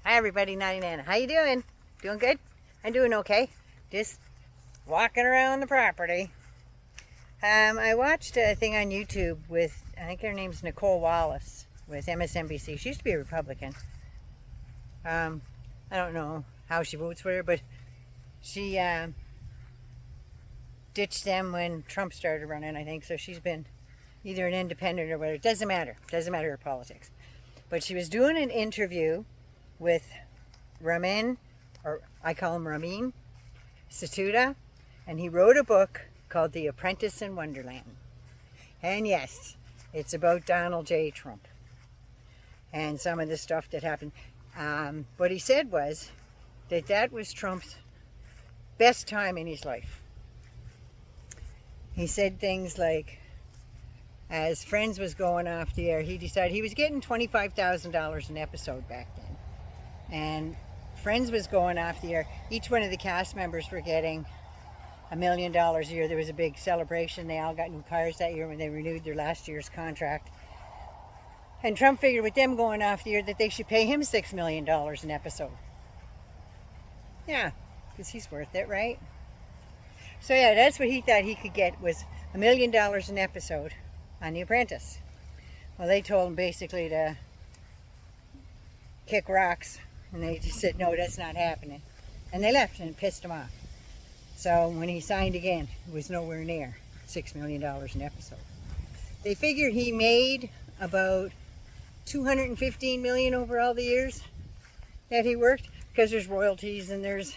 Hi everybody, Naughty Nana. How you doing? Doing good? I'm doing okay. Just walking around the property. I watched a thing on YouTube with, I think her name's Nicole Wallace with MSNBC. She used to be a Republican. I don't know how she votes for her, but she ditched them when Trump started running, I think. So she's been either an independent or whatever. It doesn't matter. It doesn't matter her politics. But she was doing an interview with Ramin, or I call him Ramin, Satuda, and he wrote a book called The Apprentice in Wonderland. And yes, it's about Donald J. Trump and some of the stuff that happened. What he said was that was Trump's best time in his life. He said things like, as Friends was going off the air, he decided he was getting $25,000 an episode back then. And Friends was going off the air. Each one of the cast members were getting $1 million a year. There was a big celebration. They all got new cars that year when they renewed their last year's contract. And Trump figured with them going off the air that they should pay him $6 million an episode. Yeah, because he's worth it, right? So yeah, that's what he thought he could get, was $1 million an episode on The Apprentice. Well, they told him basically to kick rocks, and they just said, no, that's not happening. And they left, and it pissed him off. So when he signed again, it was nowhere near $6 million an episode. They figured he made about $215 million over all the years that he worked, because there's royalties and there's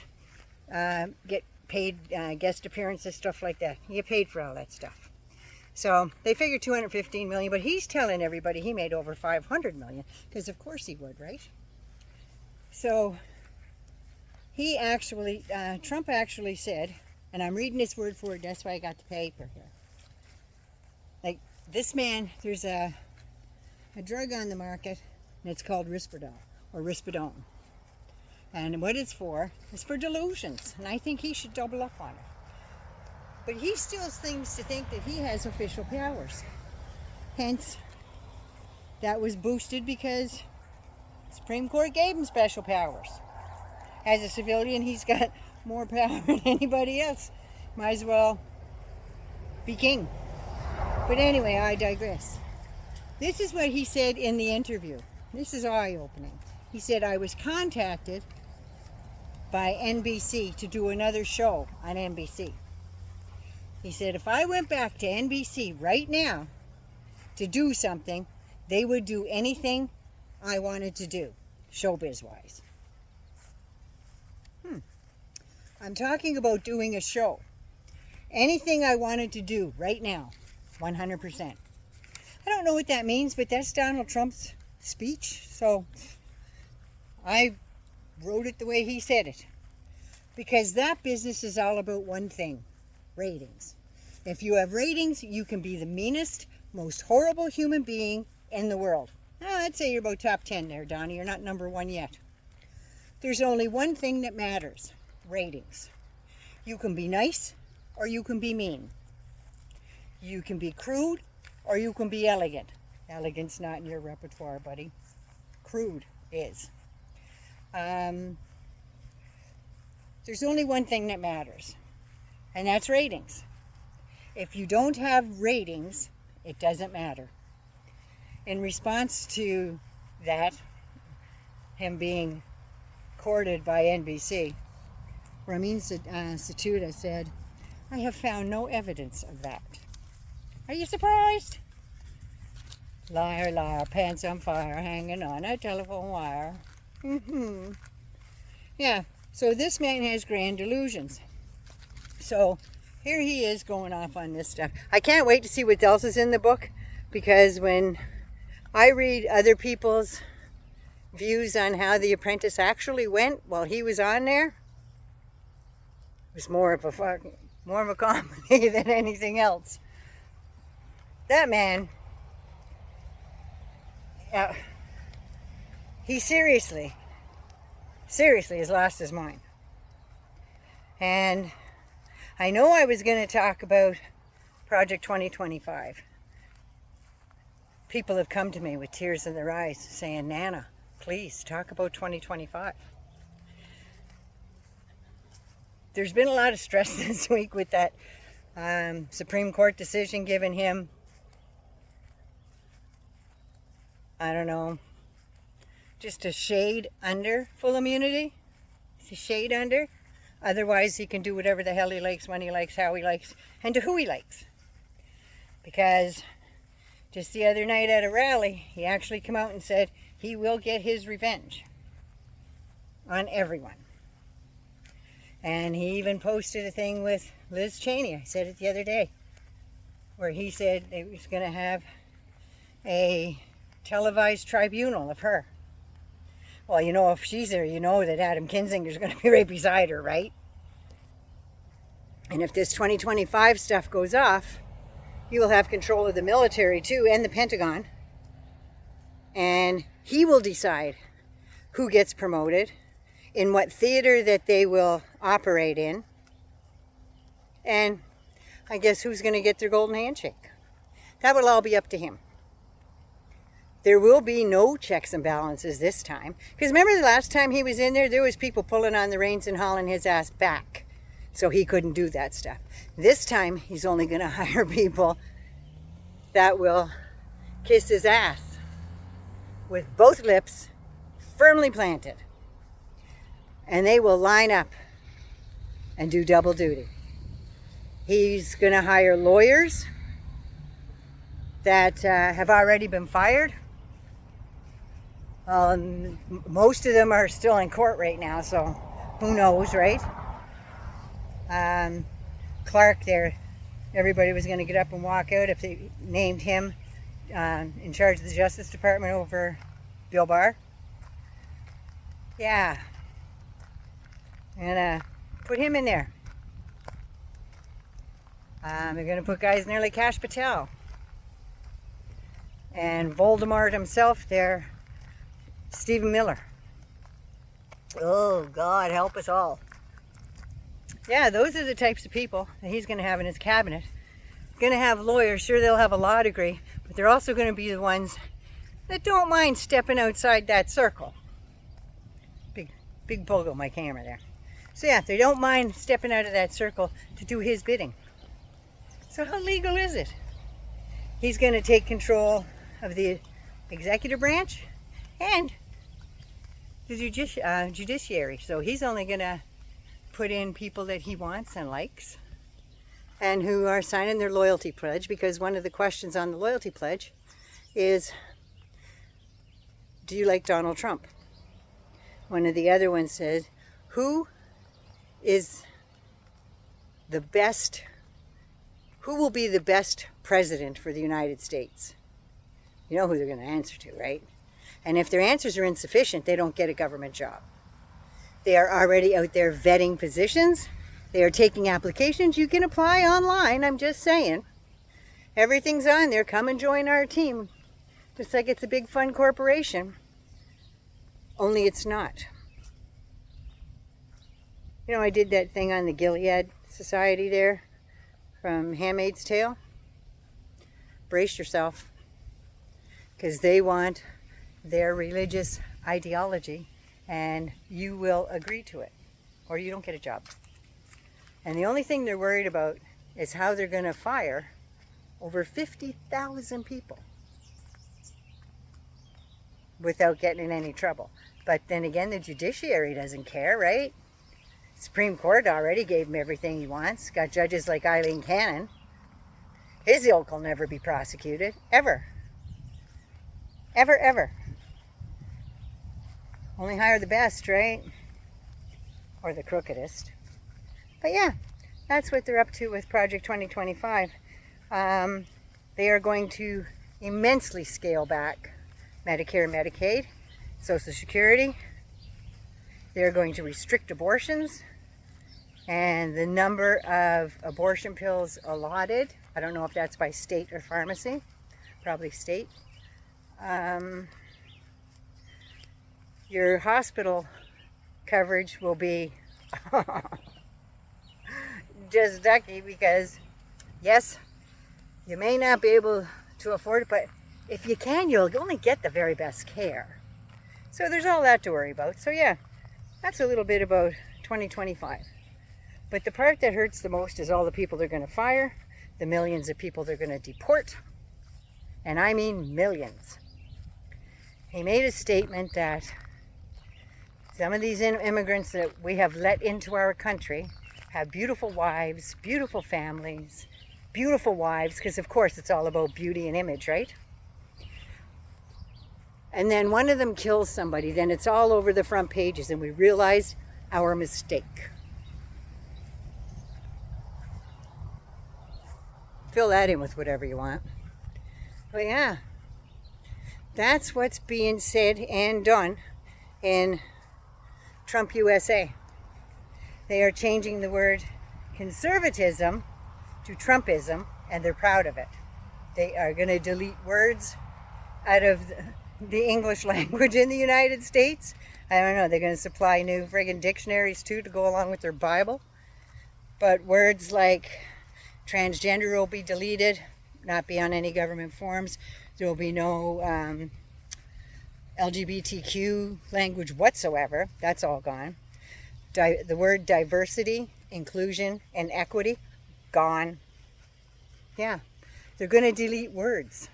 get paid guest appearances, stuff like that. You get paid for all that stuff. So they figured $215 million, but he's telling everybody he made over $500 million, because of course he would, right? So he actually, Trump actually said, and I'm reading this word for word, that's why I got the paper here. Like, this man, there's a drug on the market, and it's called Risperdal, or Risperidone. And what it's for is for delusions, and I think he should double up on it. But he still seems to think that he has official powers. Hence, that was boosted because Supreme Court gave him special powers. As a civilian, he's got more power than anybody else. Might as well be king. But anyway, I digress. This is what he said in the interview. This is eye-opening. He said, I was contacted by NBC to do another show on NBC. He said, if I went back to NBC right now to do something, they would do anything I wanted to do, showbiz-wise. I'm talking about doing a show. Anything I wanted to do right now, 100%. I don't know what that means, but that's Donald Trump's speech, so I wrote it the way he said it. Because that business is all about one thing, ratings. If you have ratings, you can be the meanest, most horrible human being in the world. Oh, I'd say you're about top 10 there, Donnie. You're not number 1 yet. There's only one thing that matters, ratings. You can be nice or you can be mean. You can be crude or you can be elegant. Elegant's not in your repertoire, buddy. Crude is. There's only one thing that matters, and that's ratings. If you don't have ratings, it doesn't matter. In response to that, him being courted by NBC, Ramin Satuda said, I have found no evidence of that. Are you surprised? Liar, liar, pants on fire, hanging on a telephone wire. Yeah, so this man has grand delusions. So here he is going off on this stuff. I can't wait to see what else is in the book, because when I read other people's views on how The Apprentice actually went while he was on there, it was more of a comedy than anything else. That man, he seriously has lost his mind. And I know I was going to talk about Project 2025. People have come to me with tears in their eyes saying, Nana, Please talk about 2025. There's been a lot of stress this week with that Supreme Court decision giving him, I don't know, just a shade under full immunity. It's a shade under. Otherwise, he can do whatever the hell he likes, when he likes, how he likes, and to who he likes. Because just the other night at a rally, he actually came out and said he will get his revenge on everyone. And he even posted a thing with Liz Cheney, I said it the other day, where he said they was going to have a televised tribunal of her. Well, you know, if she's there, you know that Adam Kinzinger's going to be right beside her, right? And if this 2025 stuff goes off, he will have control of the military too, and the Pentagon. And he will decide who gets promoted, in what theater that they will operate in, and I guess who's going to get their golden handshake. That will all be up to him. There will be no checks and balances this time. Because remember the last time he was in there was people pulling on the reins and hauling his ass back. So he couldn't do that stuff. This time he's only going to hire people that will kiss his ass with both lips firmly planted. And they will line up and do double duty. He's going to hire lawyers that have already been fired. Most of them are still in court right now, so who knows, right? Clark there, everybody was going to get up and walk out if they named him in charge of the Justice Department over Bill Barr. Yeah. And put him in there. They're going to put guys in there like Kash Patel. And Voldemort himself there, Stephen Miller. Oh, God, help us all. Yeah, those are the types of people that he's going to have in his cabinet. Going to have lawyers, sure they'll have a law degree, but they're also going to be the ones that don't mind stepping outside that circle. Big pogo my camera there. So yeah, they don't mind stepping out of that circle to do his bidding. So how legal is it? He's going to take control of the executive branch and the judiciary. So he's only going to put in people that he wants and likes and who are signing their loyalty pledge, because one of the questions on the loyalty pledge is, do you like Donald Trump? One of the other ones says, who is the best, who will be the best president for the United States? You know who they're going to answer to, right? And if their answers are insufficient, they don't get a government job. They are already out there vetting positions. They are taking applications. You can apply online, I'm just saying. Everything's on there. Come and join our team. Just like it's a big fun corporation. Only it's not. You know, I did that thing on the Gilead Society there from Handmaid's Tale. Brace yourself, because they want their religious ideology and you will agree to it or you don't get a job. And the only thing they're worried about is how they're going to fire over 50,000 people without getting in any trouble. But then again, the judiciary doesn't care, right? Supreme Court already gave him everything he wants. Got judges like Eileen Cannon. His ilk will never be prosecuted. Ever. Ever, ever. Only hire the best, right? Or the crookedest. But yeah, that's what they're up to with Project 2025. They are going to immensely scale back Medicare and Medicaid, Social Security. They're going to restrict abortions and the number of abortion pills allotted. I don't know if that's by state or pharmacy. Probably state. Your hospital coverage will be just ducky because, yes, you may not be able to afford it, but if you can, you'll only get the very best care. So there's all that to worry about. So yeah, that's a little bit about 2025. But the part that hurts the most is all the people they're going to fire, the millions of people they're going to deport, and I mean millions. He made a statement that some of these immigrants that we have let into our country have beautiful wives, beautiful families, beautiful wives, because of course it's all about beauty and image, right? And then one of them kills somebody, then it's all over the front pages and we realize our mistake. Fill that in with whatever you want. But yeah, that's what's being said and done in Trump USA. They are changing the word conservatism to Trumpism, and they're proud of it. They are going to delete words out of the English language in the United States. I don't know, they're going to supply new friggin' dictionaries too to go along with their Bible. But words like transgender will be deleted, not be on any government forms. There will be no LGBTQ language whatsoever. That's all gone. The word diversity, inclusion, and equity, gone. Yeah, they're going to delete words.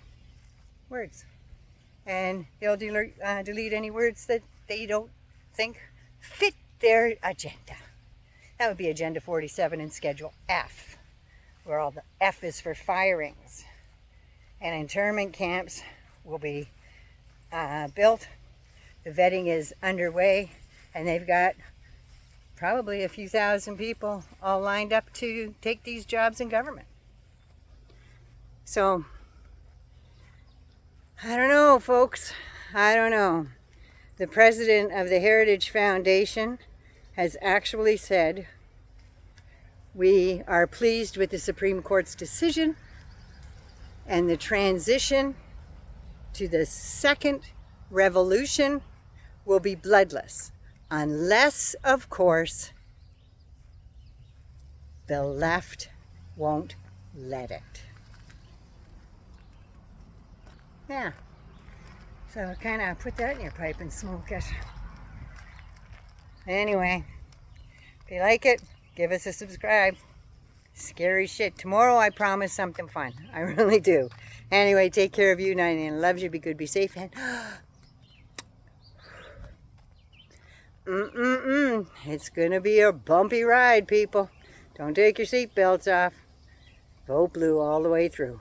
And they'll delete any words that they don't think fit their agenda. That would be Agenda 47 in Schedule F, where all the F is for firings. And internment camps will be built. The vetting is underway, and they've got probably a few thousand people all lined up to take these jobs in government. So, I don't know, folks. I don't know. The president of the Heritage Foundation has actually said, we are pleased with the Supreme Court's decision, and the transition to the second revolution will be bloodless, unless, of course, the left won't let it. Yeah, so kind of put that in your pipe and smoke it. Anyway, if you like it, give us a subscribe. Scary shit. Tomorrow I promise something fun. I really do. Anyway, take care of you. 99 loves you. Be good, be safe. And it's gonna be a bumpy ride, people. Don't take your seatbelts off. Vote blue all the way through.